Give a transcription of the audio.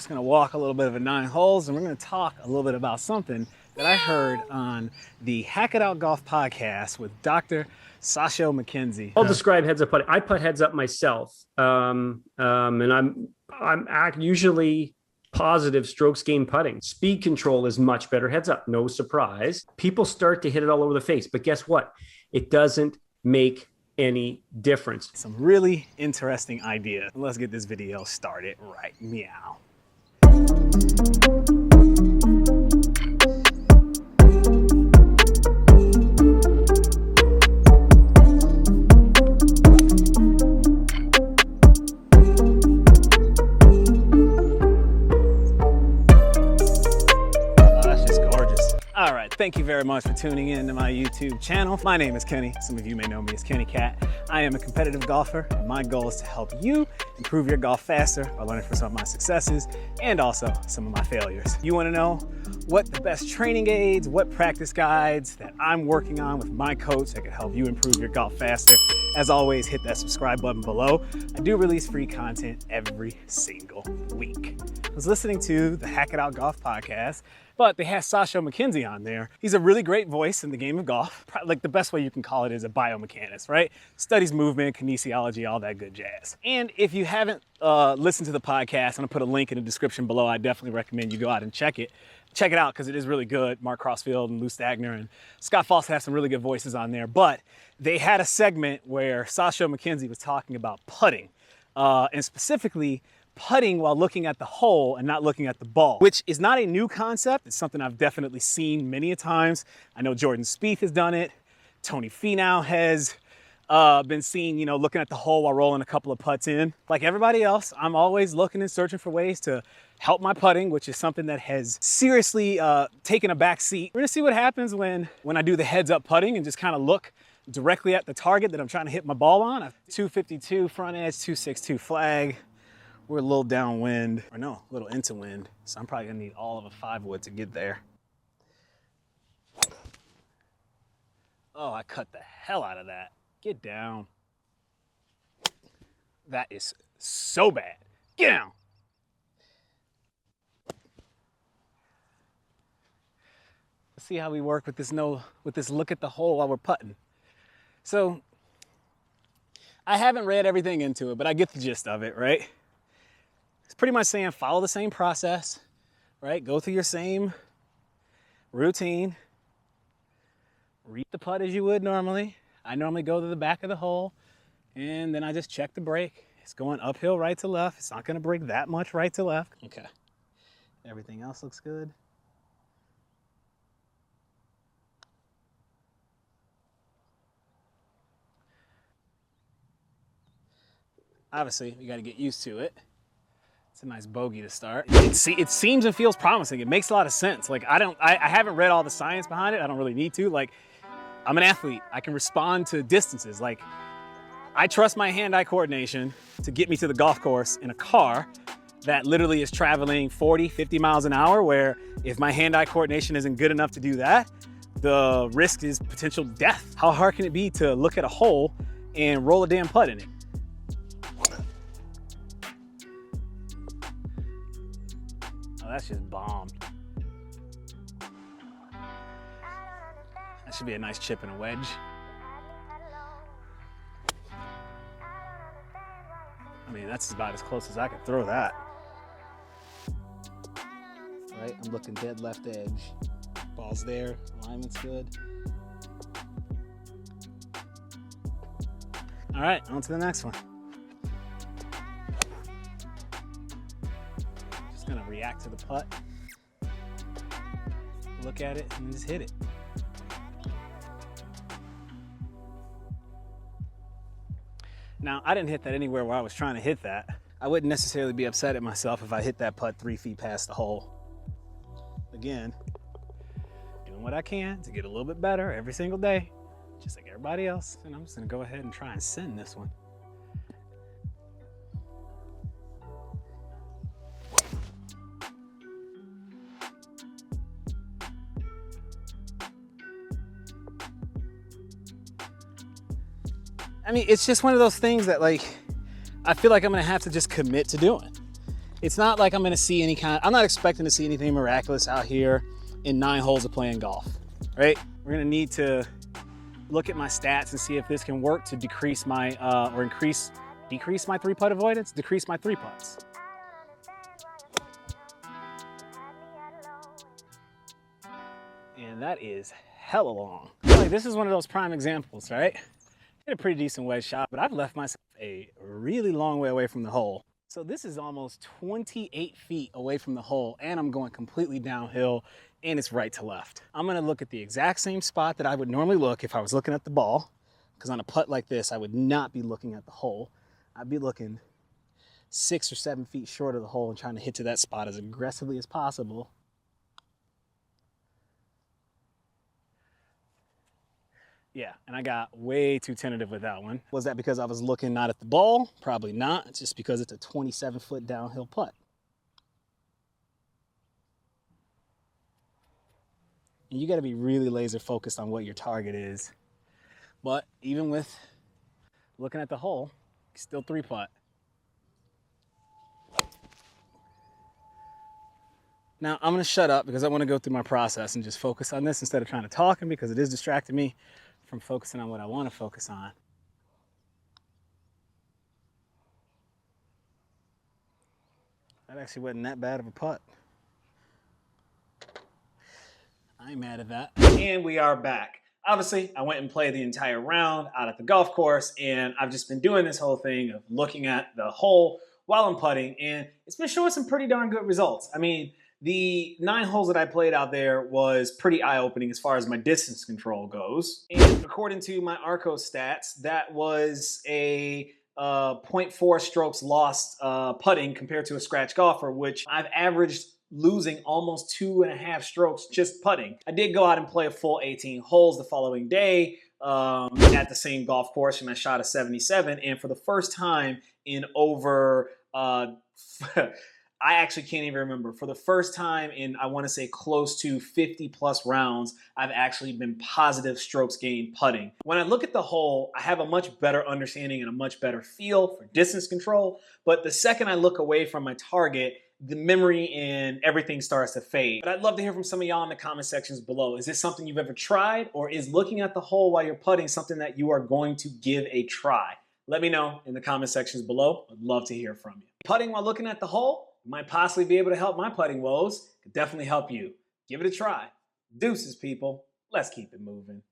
Just gonna walk a little bit of a 9 holes, and we're gonna talk a little bit about something that I heard on the Hack It Out Golf podcast with Dr. Sasho McKenzie. I'll describe heads up putting. I putt heads up myself, and I'm usually positive strokes gained putting. Speed control is much better heads up. No surprise. People start to hit it all over the face, but guess what? It doesn't make any difference. Some really interesting ideas. Let's get this video started right meow. Thank you very much for tuning in to my YouTube channel. My name is Kenny. Some of you may know me as Kennie Kat. I am a competitive golfer, and my goal is to help you improve your golf faster by learning from some of my successes and also some of my failures. You want to know what the best training aids, what practice guides that I'm working on with my coach that can help you improve your golf faster? As always, hit that subscribe button below. I do release free content every single week. I was listening to the Hack It Out Golf podcast, but they had Sasho McKenzie on there. He's a really great voice in the game of golf. Like the best way you can call it is a biomechanist, right? Studies movement, kinesiology, all that good jazz. And if you haven't listened to the podcast, I'm gonna put a link in the description below. I definitely recommend you go out and check it. Check it out because it is really good. Mark Crossfield and Lou Stagner and Scott Foss have some really good voices on there. But they had a segment where Sasho McKenzie was talking about putting, and specifically putting while looking at the hole and not looking at the ball, which is not a new concept. It's something I've definitely seen many a times. I know Jordan Spieth has done it. Tony Finau has been seen, looking at the hole while rolling a couple of putts in. Like everybody else, I'm always looking and searching for ways to help my putting, which is something that has seriously taken a back seat. We're gonna see what happens when I do the heads up putting and just kind of look directly at the target that I'm trying to hit my ball on. 252 front edge, 262 flag. We're a little downwind, or no, a little into wind. So I'm probably gonna need all of a 5-wood to get there. Oh, I cut the hell out of that. Get down. That is so bad. Get down. Let's see how we work with this look at the hole while we're putting. So I haven't read everything into it, but I get the gist of it, right? It's pretty much saying follow the same process, right? Go through your same routine. Reap the putt as you would normally. I normally go to the back of the hole, and then I just check the break. It's going uphill right to left. It's not gonna break that much right to left. Okay, everything else looks good. Obviously, you gotta get used to it. It's a nice bogey to start. It seems and feels promising. It makes a lot of sense. Like I haven't read all the science behind it. I don't really need to. Like, I'm an athlete. I can respond to distances. Like, I trust my hand-eye coordination to get me to the golf course in a car that literally is traveling 40, 50 miles an hour, where if my hand-eye coordination isn't good enough to do that, the risk is potential death. How hard can it be to look at a hole and roll a damn putt in it? That's just bombed. That should be a nice chip and a wedge. I mean, that's about as close as I could throw that. Right, I'm looking dead left edge. Ball's there, alignment's good. All right, on to the next one. Gonna react to the putt, look at it, and just hit it. Now, I didn't hit that anywhere where I was trying to hit that. I wouldn't necessarily be upset at myself if I hit that putt 3 feet past the hole. Again, doing what I can to get a little bit better every single day, just like everybody else. And I'm just gonna go ahead and try and send this one. I mean, it's just one of those things that, like, I feel like I'm gonna have to just commit to doing. It's not like I'm not expecting to see anything miraculous out here in 9 holes of playing golf, right? We're gonna need to look at my stats and see if this can work to decrease my, decrease my 3-putt avoidance, decrease my 3-putts. And that is hella long. Like, this is one of those prime examples, right? Hit a pretty decent wedge shot, but I've left myself a really long way away from the hole. So this is almost 28 feet away from the hole, and I'm going completely downhill, and it's right to left. I'm gonna look at the exact same spot that I would normally look if I was looking at the ball, because on a putt like this, I would not be looking at the hole. I'd be looking 6 or 7 feet short of the hole and trying to hit to that spot as aggressively as possible. Yeah, and I got way too tentative with that one. Was that because I was looking not at the ball? Probably not. It's just because it's a 27-foot downhill putt. And you got to be really laser focused on what your target is. But even with looking at the hole, still 3-putt. Now I'm gonna shut up because I want to go through my process and just focus on this instead of trying to talk, because it is distracting me from focusing on what I want to focus on. That actually wasn't that bad of a putt. I ain't mad at that. And we are back. Obviously, I went and played the entire round out at the golf course, and I've just been doing this whole thing of looking at the hole while I'm putting, and it's been showing some pretty darn good results. I mean, the 9 holes that I played out there was pretty eye-opening as far as my distance control goes. And according to my Arco stats, that was a 0.4 strokes lost putting compared to a scratch golfer, which I've averaged losing almost 2.5 strokes just putting. I did go out and play a full 18 holes the following day at the same golf course, and I shot a 77. And for the first time in over I actually can't even remember. For the first time in, I want to say, close to 50 plus rounds, I've actually been positive strokes gained putting. When I look at the hole, I have a much better understanding and a much better feel for distance control. But the second I look away from my target, the memory and everything starts to fade. But I'd love to hear from some of y'all in the comment sections below. Is this something you've ever tried, or is looking at the hole while you're putting something that you are going to give a try? Let me know in the comment sections below. I'd love to hear from you. Putting while looking at the hole might possibly be able to help my putting woes. Could definitely help you. Give it a try. Deuces, people. Let's keep it moving.